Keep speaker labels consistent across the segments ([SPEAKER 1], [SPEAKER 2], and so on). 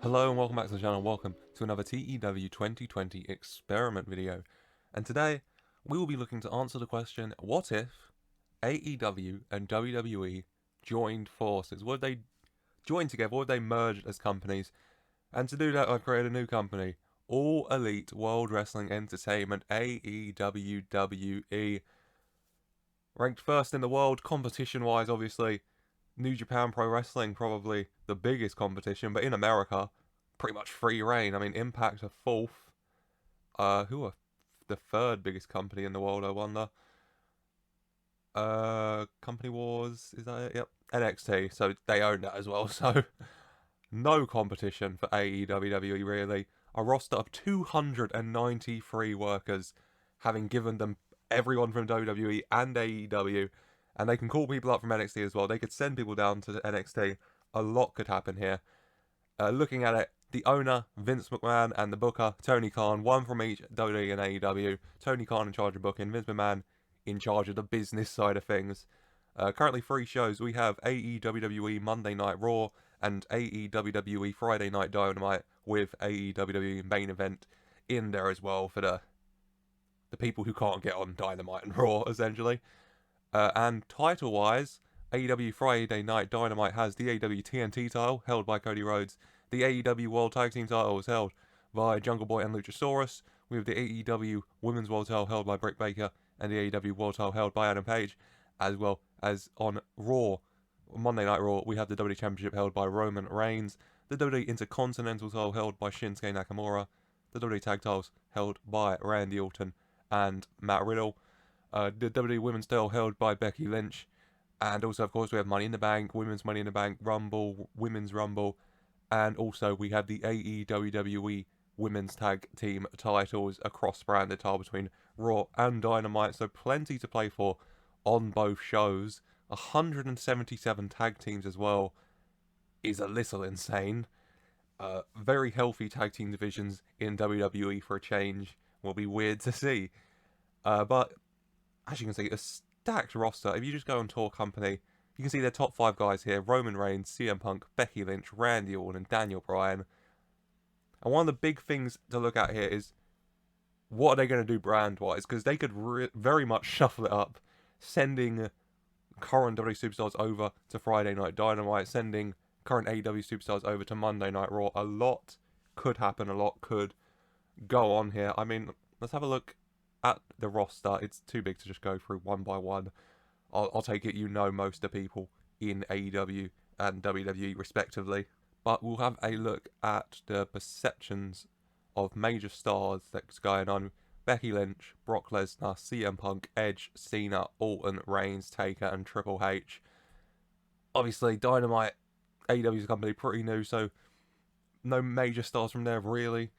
[SPEAKER 1] Hello and welcome back to the channel. Welcome to another TEW2020 Experiment video. And today we will be looking to answer the question, what if AEW and WWE joined forces? Would they join together? Would they merge as companies? And to do that, I've created a new company, All Elite World Wrestling Entertainment, AEWWE. Ranked first in the world, competition-wise, obviously. New Japan Pro Wrestling, probably the biggest competition, but in America, pretty much free reign. I mean, Impact are fourth. Who are the third biggest company in the world, I wonder? Company Wars, is that it? Yep. NXT, so they own that as well, so no competition for AEWWE, really. A roster of 293 workers, having given them everyone from WWE and AEW, and they can call people up from NXT as well. They could send people down to NXT. A lot could happen here. Looking at it, the owner, Vince McMahon, and the booker, Tony Khan, one from each WWE and AEW. Tony Khan in charge of booking, Vince McMahon in charge of the business side of things. Currently 3 shows. We have AEWWE Monday Night Raw and AEWWE Friday Night Dynamite with AEWWE main event in there as well for the people who can't get on Dynamite and Raw, essentially. And title-wise, AEW Friday Night Dynamite has the AEW TNT title, held by Cody Rhodes. The AEW World Tag Team title is held by Jungle Boy and Luchasaurus. We have the AEW Women's World title held by Britt Baker, and the AEW World title held by Adam Page. As well as on Raw, Monday Night Raw, we have the WWE Championship held by Roman Reigns. The WWE Intercontinental title held by Shinsuke Nakamura. The WWE Tag titles held by Randy Orton and Matt Riddle. The WWE Women's title held by Becky Lynch. And also, of course, we have Money in the Bank, Women's Money in the Bank, Rumble, Women's Rumble. And also, we have the AEWWE Women's Tag Team titles, a cross-branded title between Raw and Dynamite. So plenty to play for on both shows. 177 tag teams as well is a little insane. Very healthy tag team divisions in WWE for a change. Will be weird to see. But as you can see, a stacked roster. If you just go on Tour Company, you can see their top 5 guys here: Roman Reigns, CM Punk, Becky Lynch, Randy Orton, and Daniel Bryan. And one of the big things to look at here is, what are they going to do brand-wise? Because they could very much shuffle it up, sending current WWE superstars over to Friday Night Dynamite, sending current AEW superstars over to Monday Night Raw. A lot could happen, a lot could go on here. I mean, let's have a look at the roster. It's too big to just go through one by one. I'll take it you know most of the people in AEW and WWE respectively. But we'll have a look at the perceptions of major stars that's going on. Becky Lynch, Brock Lesnar, CM Punk, Edge, Cena, Orton, Reigns, Taker, and Triple H. Obviously, Dynamite, AEW's company, pretty new, so no major stars from there really,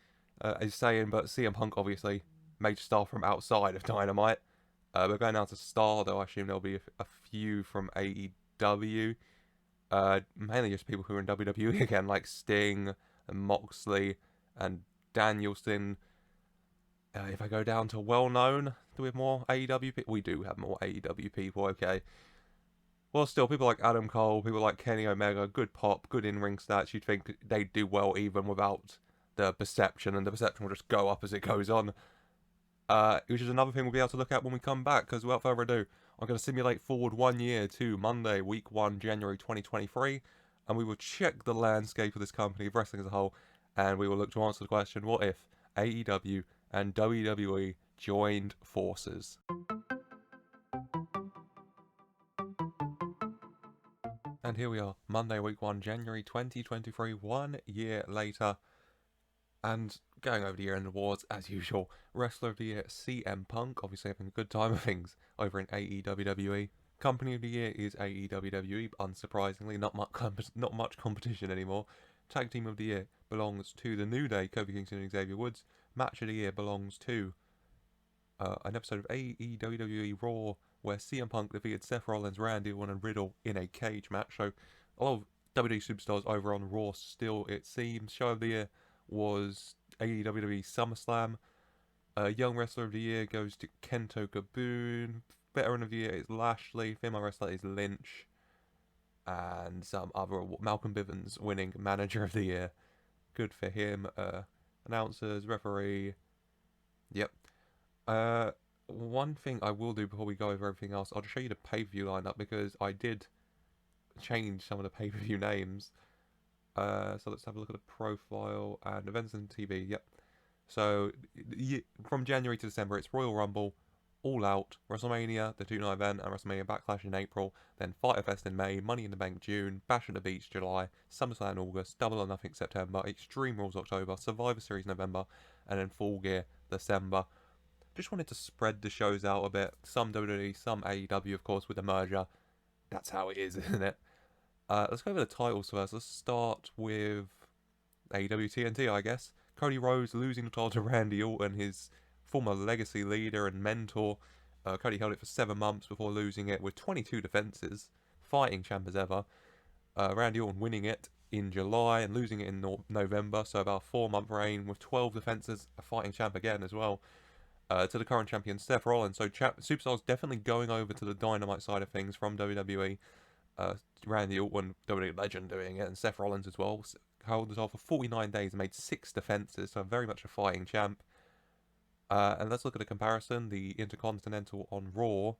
[SPEAKER 1] is saying, but CM Punk, obviously, major star from outside of Dynamite. We're going down to star, though. I assume there'll be a few from AEW. Mainly just people who are in WWE again, like Sting and Moxley and Danielson. If I go down to well-known, do we have more AEW people? We do have more AEW people, okay. Well, still, people like Adam Cole, people like Kenny Omega, good pop, good in-ring stats. You'd think they'd do well even without the perception, and the perception will just go up as it goes on. Which is another thing we'll be able to look at when we come back, because without further ado, I'm going to simulate forward 1 year to Monday, week 1, January 2023, and we will check the landscape of this company, of wrestling as a whole, and we will look to answer the question, what if AEW and WWE joined forces? And here we are, Monday, week 1, January 2023, 1 year later. And going over the year-end awards, as usual, Wrestler of the Year, CM Punk, obviously having a good time of things over in AEWWE. Company of the Year is AEWWE, unsurprisingly, not much competition anymore. Tag Team of the Year belongs to The New Day, Kofi Kingston and Xavier Woods. Match of the Year belongs to an episode of AEWWE Raw, where CM Punk defeated Seth Rollins, Randy Orton, and Riddle in a cage match. So a lot of WWE superstars over on Raw still, it seems. Show of the Year was AEWWE SummerSlam. Young Wrestler of the Year goes to Kento Kaboom. Veteran of the Year is Lashley. Female Wrestler is Lynch. And some other, Malcolm Bivens winning Manager of the Year. Good for him. Announcers, referee. Yep. Uh, One thing I will do before we go over everything else, I'll just show you the pay-per-view lineup because I did change some of the pay-per-view names. So let's have a look at the profile and events and TV. Yep. So from January to December, it's Royal Rumble, All Out, WrestleMania, the 2-night event, and WrestleMania Backlash in April. Then Fyter Fest in May, Money in the Bank June, Bash at the Beach July, SummerSlam August, Double or Nothing September, Extreme Rules October, Survivor Series November, and then Full Gear December. Just wanted to spread the shows out a bit. Some WWE, some AEW, of course, with the merger. That's how it is, isn't it? Let's go over the titles first. Let's start with AEW TNT, I guess. Cody Rhodes losing the title to Randy Orton, his former legacy leader and mentor. Cody held it for 7 months before losing it with 22 defenses, fighting champ as ever. Randy Orton winning it in July and losing it in November, so about a 4-month reign with 12 defenses, a fighting champ again as well. To the current champion Seth Rollins, so Superstar's definitely going over to the Dynamite side of things from WWE. Randy Orton, WWE legend, doing it, and Seth Rollins as well. Held it off for 49 days and made 6 defenses, so very much a fighting champ. And let's look at a comparison. The Intercontinental on Raw.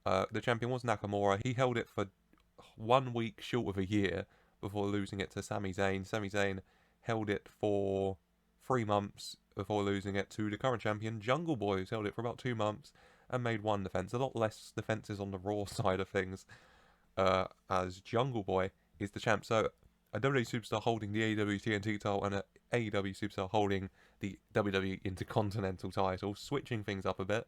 [SPEAKER 1] The champion was Nakamura. He held it for 1 week short of a year before losing it to Sami Zayn. Sami Zayn held it for 3 months before losing it to the current champion Jungle Boy, who's held it for about 2 months and made 1 defense. A lot less defenses on the Raw side of things, as Jungle Boy is the champ. So a WWE Superstar holding the AEW TNT title and an AEW Superstar holding the WWE Intercontinental title, switching things up a bit.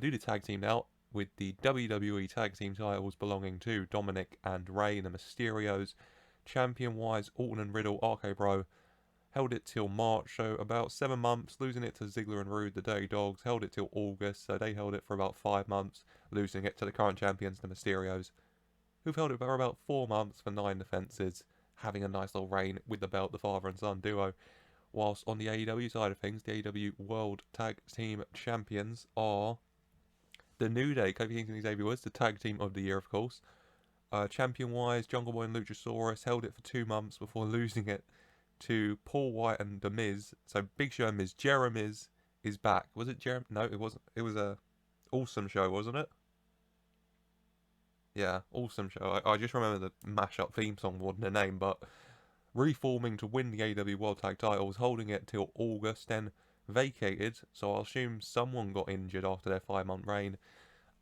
[SPEAKER 1] Do the tag team now, with the WWE tag team titles belonging to Dominic and Rey, the Mysterios. Champion-wise, Orton and Riddle, RK Bro, held it till March, so about 7 months, losing it to Ziggler and Rude, the Dirty Dogs. Held it till August, so they held it for about 5 months, losing it to the current champions, the Mysterios, who've held it for about 4 months for 9 defenses, having a nice little reign with the belt, the father and son duo. Whilst on the AEW side of things, the AEW World Tag Team Champions are the New Day, Kofi Kingston and Xavier Woods, the Tag Team of the Year, of course. Champion-wise, Jungle Boy and Luchasaurus held it for 2 months before losing it to Paul White and The Miz. So Big Show and Miz. Jeremiz is back. Was it Jeremy? No, it wasn't. It was a awesome show, wasn't it? Yeah, awesome show. I just remember the mashup theme song more than the name, but reforming to win the AEW World Tag titles, holding it till August, then vacated. So I'll assume someone got injured after their 5-month reign.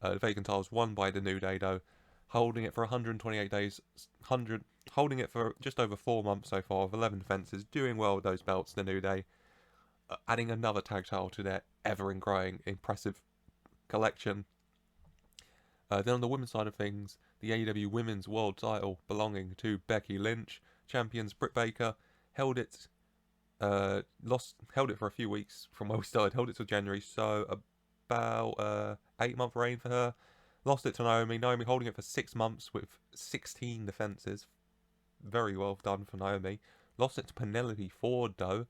[SPEAKER 1] The vacant titles won by the New Day, though, holding it for 128 days, holding it for just over 4 months so far, with 11 defenses, doing well with those belts, the New Day, adding another tag title to their ever and growing impressive collection. Then on the women's side of things, the AEW Women's World title belonging to Becky Lynch. Champions Britt Baker held it for a few weeks from where we started, held it till January, so about 8-month reign for her. Lost it to Naomi. Naomi holding it for 6 months with 16 defenses. Very well done for Naomi. Lost it to Penelope Ford, though.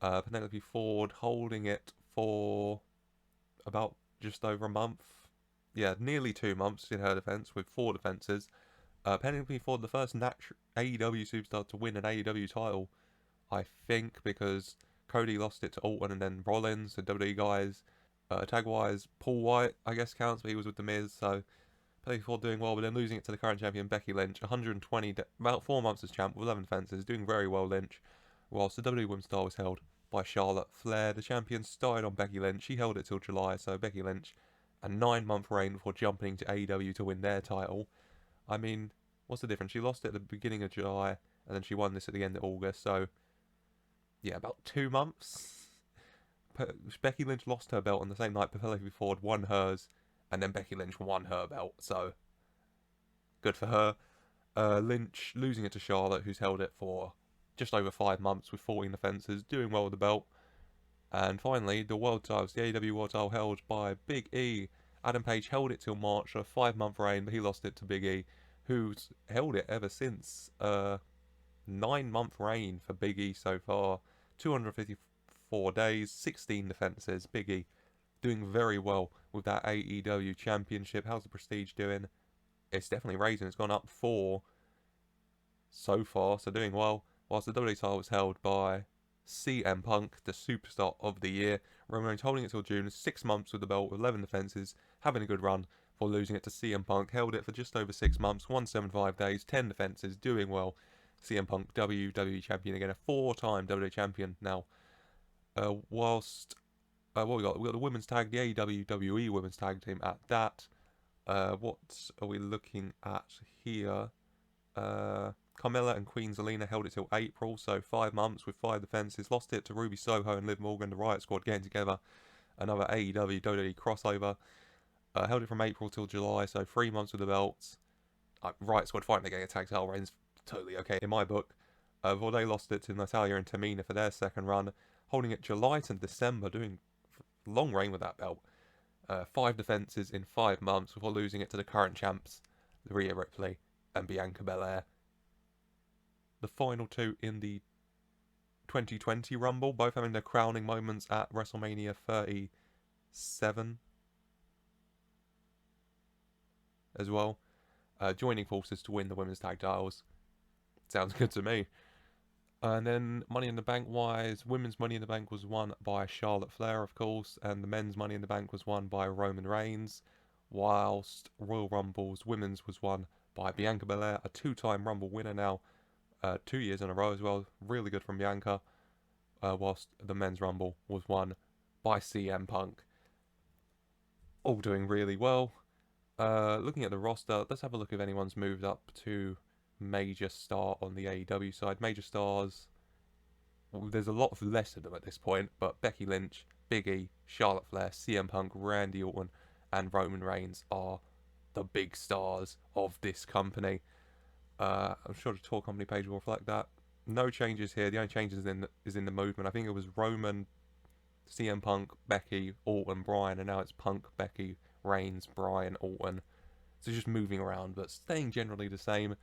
[SPEAKER 1] Penelope Ford holding it for about just over a month. Yeah, nearly 2 months in her defense with 4 defenses. Penelope Ford, the first AEW superstar to win an AEW title, I think, because Cody lost it to Orton and then Rollins, the WWE guys. Tag-wise, Paul White, I guess, counts, but he was with The Miz, so Penelope Ford doing well, but then losing it to the current champion, Becky Lynch. 120, about 4 months as champ, with 11 defenses, doing very well, Lynch. Whilst the WWE Women's title was held by Charlotte Flair. The champion started on Becky Lynch. She held it till July, so Becky Lynch, a 9-month reign before jumping to AEW to win their title. I mean, what's the difference? She lost it at the beginning of July, and then she won this at the end of August, so yeah, about 2 months. Becky Lynch lost her belt on the same night Penelope Ford won hers, and then Becky Lynch won her belt, so good for her. Lynch losing it to Charlotte, who's held it for just over 5 months with 14 defenses, doing well with the belt. And finally, the World titles, the AEW World title held by Big E. Adam Page held it till March, a 5-month reign, but he lost it to Big E, who's held it ever since. 9-month reign for Big E so far, 254 days, 16 defenses. Big E doing very well with that AEW Championship. How's the prestige doing? It's definitely raising. It's gone up 4 so far, so doing well. whilst the WWE title was held by CM Punk, the superstar of the year. Roman Reigns holding it till June, 6 months with the belt, with 11 defences, having a good run before losing it to CM Punk. Held it for just over 6 months, 175 days, 10 defences, doing well. CM Punk, WWE champion again, a 4-time WWE champion now. Whilst what we got? We got the women's tag, the AEWWE women's tag team at that. What are we looking at here? Carmella and Queen Zelina held it till April, so 5 months with 5 defences. Lost it to Ruby Soho and Liv Morgan, the Riot Squad getting together. Another AEW WWE crossover. Held it from April till July, so 3 months with the belts. Riot Squad fighting again, a tag title reign's totally okay in my book. Before they lost it to Natalya and Tamina for their second run, holding it July to December, doing long reign with that belt. 5 defences in 5 months before losing it to the current champs, Rhea Ripley and Bianca Belair. The final 2 in the 2020 Rumble, both having their crowning moments at WrestleMania 37 as well. Joining forces to win the women's tag titles. Sounds good to me. And then Money in the Bank wise, women's Money in the Bank was won by Charlotte Flair, of course, and the men's Money in the Bank was won by Roman Reigns, whilst Royal Rumble's women's was won by Bianca Belair, a 2-time Rumble winner now, 2 years in a row as well, really good from Bianca, whilst the men's Rumble was won by CM Punk. All doing really well. Looking at the roster, let's have a look if anyone's moved up to major star on the AEW side. Major stars, well, there's a lot less of them at this point, but Becky Lynch, Big E, Charlotte Flair, CM Punk, Randy Orton, and Roman Reigns are the big stars of this company. I'm sure the tour company page will reflect that. No changes here. The only changes is in the movement. I think it was Roman, CM Punk, Becky, Orton, Bryan, and now it's Punk, Becky, Reigns, Bryan, Orton. So just moving around, but staying generally the same.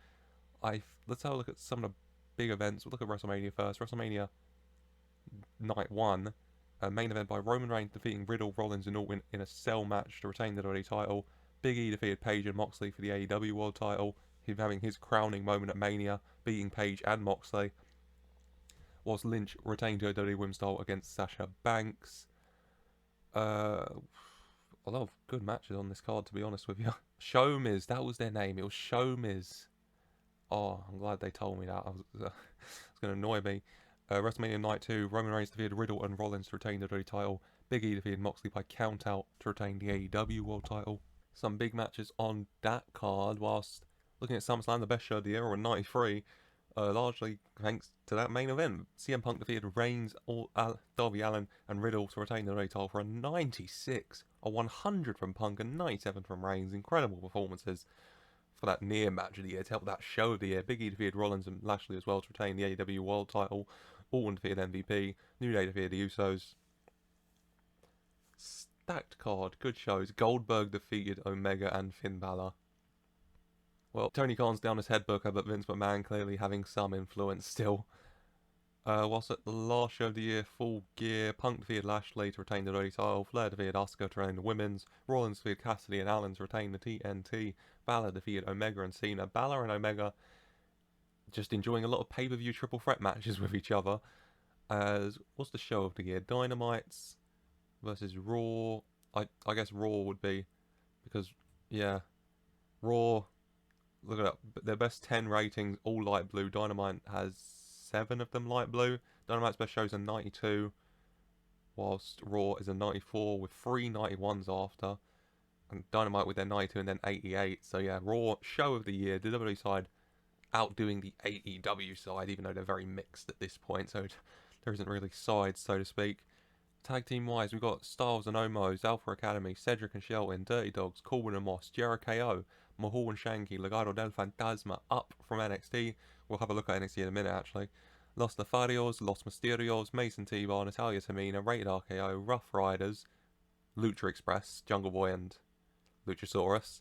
[SPEAKER 1] Let's have a look at some of the big events. We'll look at WrestleMania first. WrestleMania Night 1. A main event by Roman Reigns defeating Riddle, Rollins, and Orton in a cell match to retain the WWE title. Big E defeated Page and Moxley for the AEW World title. Him having his crowning moment at Mania, beating Page and Moxley. Whilst Lynch retained her WWE Women's title against Sasha Banks. A lot of good matches on this card, to be honest with you. Show Miz, that was their name. It was Show Miz. Oh, I'm glad they told me that. It's going to annoy me. WrestleMania Night 2, Roman Reigns defeated Riddle and Rollins to retain the WWE title. Big E defeated Moxley by countout to retain the AEW World title. Some big matches on that card, whilst looking at SummerSlam, the best show of the year, in 93, largely thanks to that main event. CM Punk defeated Reigns, Darby Allin, and Riddle to retain the WWE title for a 96, a 100 from Punk, and 97 from Reigns. Incredible performances for that near match of the year to help that show of the year. Big E defeated Rollins and Lashley as well to retain the AEW World title. Orton defeated MVP. New Day defeated the Usos. Stacked card, good shows. Goldberg defeated Omega and Finn Balor. Well, Tony Khan's down as head booker, but Vince McMahon clearly having some influence still. Whilst at the last show of the year, Full Gear, Punk defeated Lashley to retain the WWE title, Flair defeated Asuka to retain the women's, Rollins defeated Cassidy and Allen to retain the TNT, Balor defeated Omega and Cena. Balor and Omega just enjoying a lot of pay-per-view triple threat matches with each other. What's the show of the year? Dynamites versus Raw. I guess Raw would be, because, yeah, Raw, look it up, their best 10 ratings, all light blue. Dynamite has 7 of them light blue. Dynamite's best shows are 92, whilst Raw is a 94 with 3 91s after. And Dynamite with their 92 and then 88. So yeah, Raw, show of the year. The WWE side outdoing the AEW side, even though they're very mixed at this point. So there isn't really sides, so to speak. Tag team wise, we've got Styles and Omos, Alpha Academy, Cedric and Shelton, Dirty Dogs, Corbin and Moss, Jericho, Mahal and Shanky, Legado del Fantasma up from NXT. We'll have a look at NXT in a minute, actually. Los Lofarios, Los Mysterios, Mason T-Bar, Natalia Tamina, Rated RKO, Rough Riders, Lucha Express, Jungle Boy and Luchasaurus,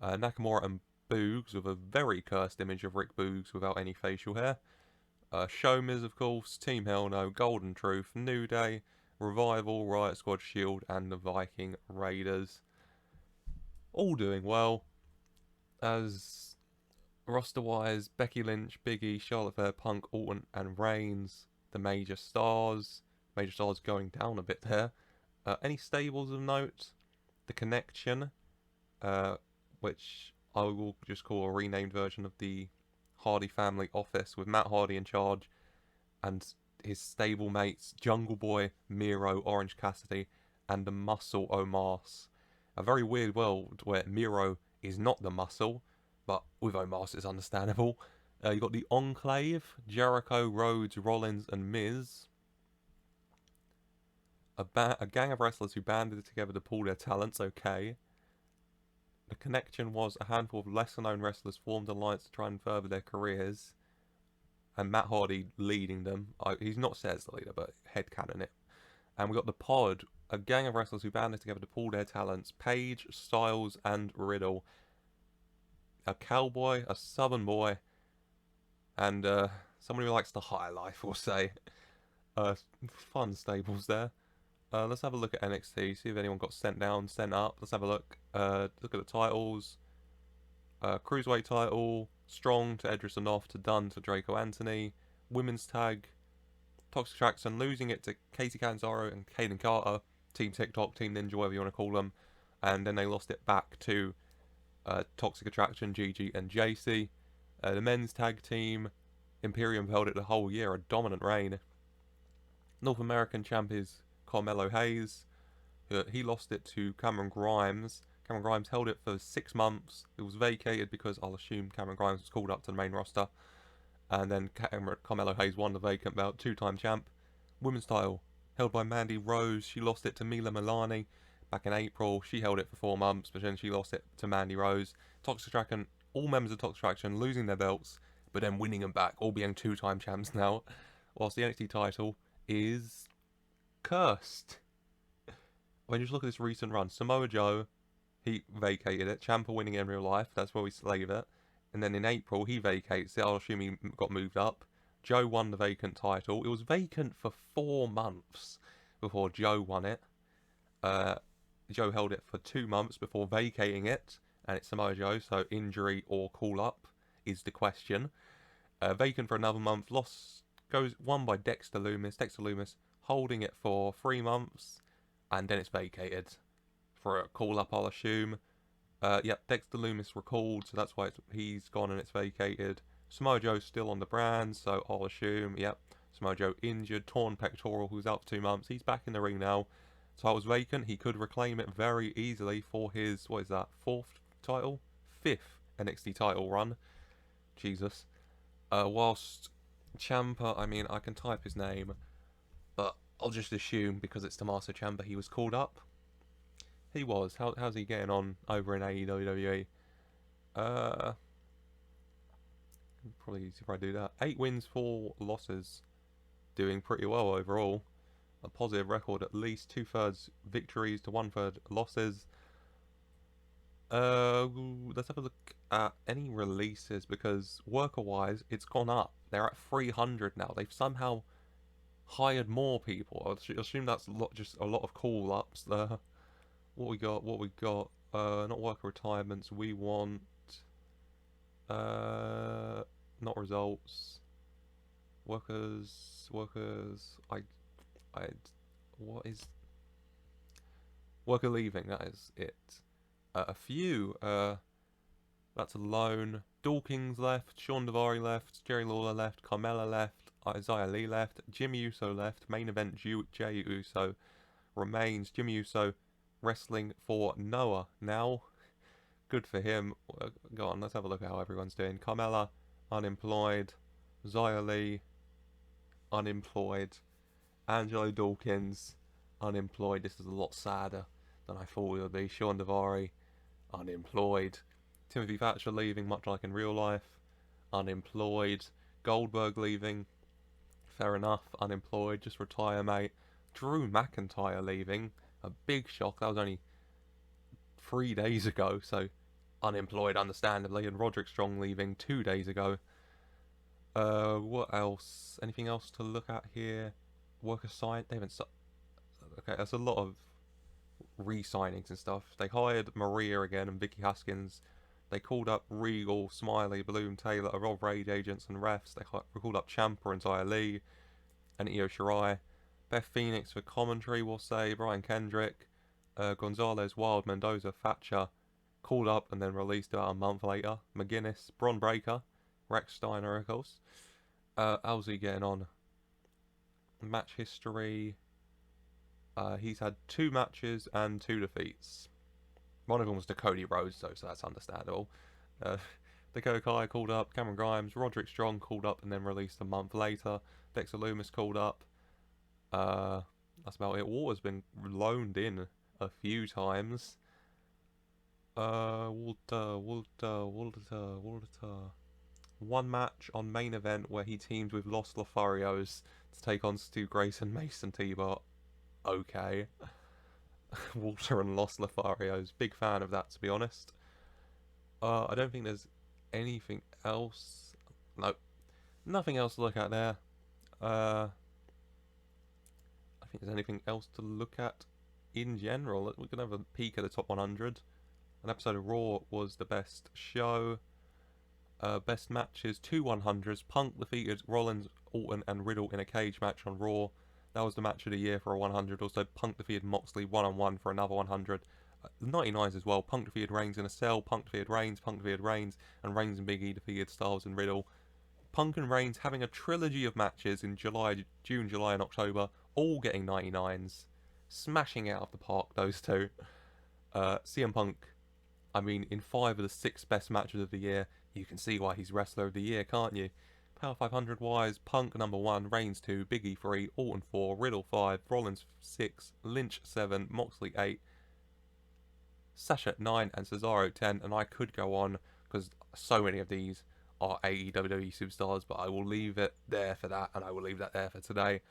[SPEAKER 1] Nakamura and Boogs with a very cursed image of Rick Boogs without any facial hair. Show Miz, of course, Team Hell No, Golden Truth, New Day, Revival, Riot Squad, Shield, and the Viking Raiders. All doing well, as Roster-wise, Becky Lynch, Big E, Charlotte Flair, Punk, Orton, and Reigns, the major stars. Major stars going down a bit there. Any stables of note? The Connection, which I will just call a renamed version of the Hardy Family Office, with Matt Hardy in charge, and his stable mates Jungle Boy, Miro, Orange Cassidy, and the Muscle Omos. A very weird world where Miro is not the Muscle, but with Omos it's understandable. You got the Enclave, Jericho, Rhodes, Rollins, and Miz. A gang of wrestlers who banded together to pool their talents, okay. The Connection was a handful of lesser-known wrestlers formed an alliance to try and further their careers, and Matt Hardy leading them. He's not said as the leader, but headcanon it. And we got the Pod, a gang of wrestlers who banded together to pool their talents. Paige, Styles, and Riddle. A cowboy, a southern boy, and someone who likes the high life, we'll say. Fun stables there. Let's have a look at NXT, see if anyone got sent down, sent up. Let's have a look. Look at the titles. Cruiserweight title, Strong to Edris Enough to Dunn to Draco Anthony. Women's tag, Toxic Attraction losing it to Katie Catanzaro and Kaden Carter. Team TikTok, Team Ninja, whatever you want to call them. And then they lost it back to Toxic Attraction, Gigi, and JC. The men's tag team, Imperium held it the whole year, a dominant reign. North American champ is Carmelo Hayes. He lost it to Cameron Grimes. Cameron Grimes held it for 6 months. It was vacated because I'll assume Cameron Grimes was called up to the main roster. And then Carmelo Hayes won the vacant belt, 2-time champ. Women's title held by Mandy Rose. She lost it to Mila Milani back in April. She held it for 4 months, but then she lost it to Mandy Rose. Toxic Attraction, all members of Toxic Attraction losing their belts, but then winning them back, all being 2-time champs now. Whilst the NXT title is cursed. When you just look at this recent run, Samoa Joe, he vacated it. Ciampa winning it in real life, that's where we slave it. And then in April, he vacates it. I'll assume he got moved up. Joe won the vacant title. It was vacant for 4 months before Joe won it. Joe held it for 2 months before vacating it. And it's Samoa Joe, so injury or call-up is the question. Vacant for another month. Won by Dexter Lumis. Dexter Lumis holding it for 3 months. And then it's vacated for a call-up, I'll assume. Yep, Dexter Lumis recalled, so that's why he's gone and it's vacated. Samoa Joe's still on the brand, so I'll assume, yep. Samoa Joe injured, torn pectoral, who's out for 2 months. He's back in the ring now. So I was vacant. He could reclaim it very easily for his, 4th title? 5th NXT title run. Jesus. Whilst Ciampa, I mean, I can type his name, but I'll just assume because it's Tommaso Ciampa he was called up. He was. How's he getting on over in AEWWE? Probably easy if I do that. 8 wins, 4 losses. Doing pretty well overall. A positive record, at least 2/3 victories to 1/3 losses. Let's have a look at any releases, because worker-wise, it's gone up. They're at 300 now. They've somehow hired more people. I assume that's just a lot of call-ups there. What we got? Not worker retirements. We want not results. Workers. What is worker leaving? That is it. A few. That's alone. Dawkins left. Sean Daivari left. Jerry Lawler left. Carmella left. Isaiah Lee left. Jimmy Uso left. Main event Jey Uso remains. Jimmy Uso wrestling for Noah now. Good for him. Go on, let's have a look at how everyone's doing. Carmella, unemployed. Xia Lee, unemployed. Angelo Dawkins, unemployed. This is a lot sadder than I thought it would be. Sean Daivari, unemployed. Timothy Thatcher leaving, much like in real life. Unemployed. Goldberg leaving. Fair enough, unemployed. Just retire, mate. Drew McIntyre leaving. A big shock. That was only 3 days ago, so unemployed, understandably. And Roderick Strong leaving 2 days ago. What else? Anything else to look at here? Worker sign. They haven't. Okay, there's a lot of re-signings and stuff. They hired Maria again and Vicky Haskins They called up Regal, Smiley, Bloom, Taylor, a lot of Rage agents and refs. They called up Ciampa and Xia Li and Io Shirai. Beth Phoenix for commentary, we'll say. Brian Kendrick, Gonzalez, Wild, Mendoza, Thatcher. Called up and then released about a month later. McGuinness, Bron Breakker, Rex Steiner, of course. How's he getting on? Match history. He's had 2 matches and 2 defeats. One of them was to Cody Rhodes, though, so that's understandable. Dakota Kai called up, Cameron Grimes, Roderick Strong called up and then released a month later. Dexter Lumis called up. That's about it. Walter's been loaned in a few times. Walter. One match on main event where he teamed with Los Lotharios to take on Stu Grayson, Mason T-Bot. Okay. Walter and Los Lotharios. Big fan of that, to be honest. I don't think there's anything else. No. Nothing else to look at there. I think there's anything else to look at in general. We're going to have a peek at the top 100. An episode of Raw was the best show. Best matches, 2 100s. Punk defeated Rollins, Orton and Riddle in a cage match on Raw. That was the match of the year for a 100. Also, Punk defeated Moxley 1-on-1 for another 100. 99s as well. Punk defeated Reigns in a cell. Punk defeated Reigns. Punk defeated Reigns. And Reigns and Big E defeated Styles and Riddle. Punk and Reigns having a trilogy of matches in June, July and October. All getting 99s. Smashing out of the park, those two. CM Punk, I mean, in 5 of the 6 best matches of the year, you can see why he's Wrestler of the Year, can't you? Power 500 wise, Punk number 1, Reigns 2, Big E 3, Orton 4, Riddle 5, Rollins 6, Lynch 7, Moxley 8, Sasha 9 and Cesaro 10, and I could go on because so many of these are AEWWE superstars, but I will leave it there for that, and I will leave that there for today.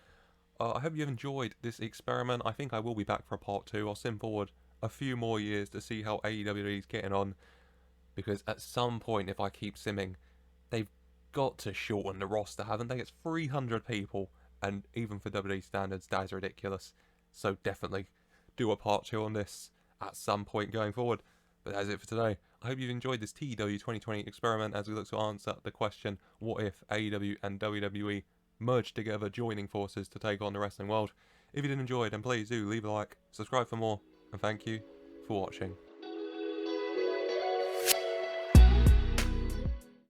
[SPEAKER 1] I hope you've enjoyed this experiment. I think I will be back for a part 2. I'll sim forward a few more years to see how AEWWE is getting on, because at some point, if I keep simming, they've got to shorten the roster, haven't they? It's 300 people, and even for WWE standards, that is ridiculous. So definitely do a part 2 on this at some point going forward. But that's it for today. I hope you've enjoyed this TEW2020 experiment as we look to answer the question, what if AEW and WWE merged together, joining forces to take on the wrestling world? If you did enjoy, then please do leave a like, subscribe for more, and thank you for watching.